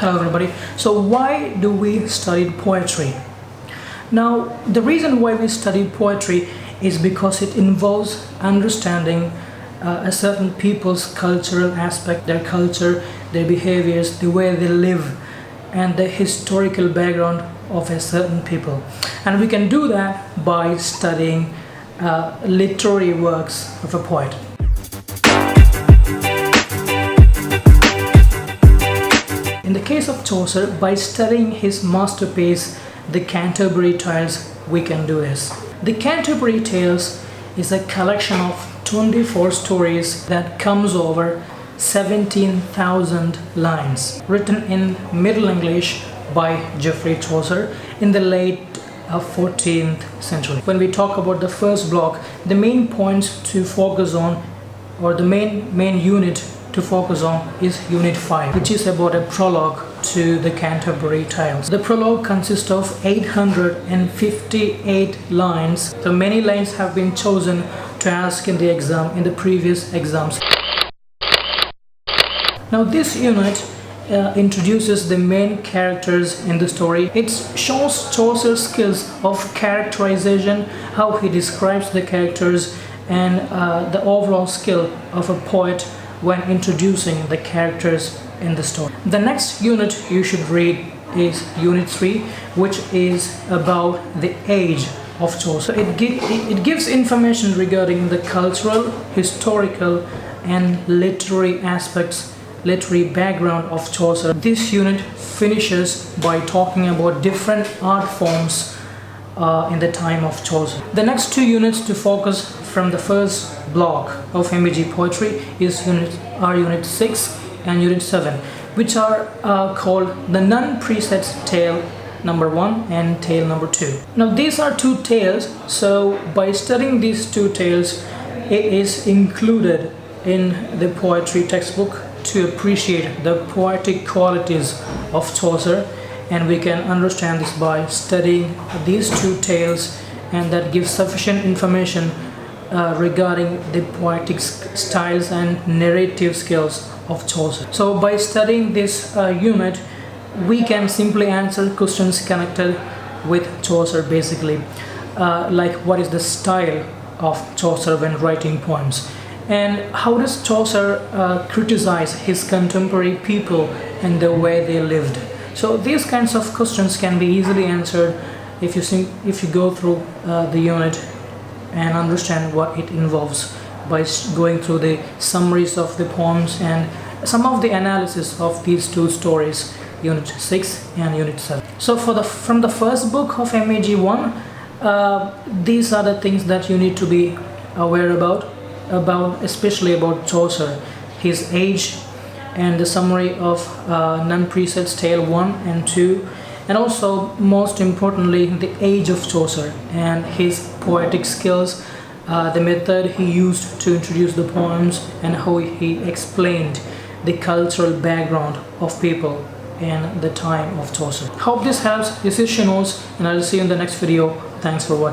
Hello everybody. So why do we study poetry? Now the reason why we study poetry is because it involves understanding a certain people's cultural aspect, their culture, their behaviors, the way they live, and the historical background of a certain people. And we can do that by studying literary works of a poet. In the case of Chaucer, by studying his masterpiece, the Canterbury Tales, we can do this. The Canterbury Tales is a collection of 24 stories that comes over 17,000 lines, written in Middle English by Geoffrey Chaucer in the late 14th century. When we talk about the first block, the main points to focus on, or the main unit to focus on, is Unit 5, which is about a prologue to the Canterbury Tales. The prologue consists of 858 lines. So many lines have been chosen to ask in the exam, in the previous exams. Now this unit introduces the main characters in the story. It shows Chaucer's skills of characterization, how he describes the characters, and the overall skill of a poet when introducing the characters in the story. The next unit you should read is Unit 3, which is about the age of Chaucer. It gives information regarding the cultural, historical, and literary aspects, literary background of Chaucer. This unit finishes by talking about different art forms in the time of Chaucer. The next two units to focus from the first block of MEG poetry is Unit 6 and Unit 7, which are called the non-preset tale number 1 and tale number 2. Now these are two tales, so by studying these two tales, it is included in the poetry textbook to appreciate the poetic qualities of Chaucer, and we can understand this by studying these two tales, and that gives sufficient information regarding the poetic styles and narrative skills of Chaucer. So by studying this unit, we can simply answer questions connected with Chaucer, basically, like what is the style of Chaucer when writing poems, and how does Chaucer criticize his contemporary people and the way they lived. So these kinds of questions can be easily answered if you go through the unit and understand what it involves by going through the summaries of the poems and some of the analysis of these two stories, Unit 6 and Unit 7. So from the first book of MEG 1, these are the things that you need to be aware about especially about Chaucer, his age, and the summary of non-preset tale 1 and 2, and also most importantly the age of Chaucer and his poetic skills, the method he used to introduce the poems, and how he explained the cultural background of people in the time of Chaucer. Hope this helps. This is Shinos, and I'll see you in the next video. Thanks for watching.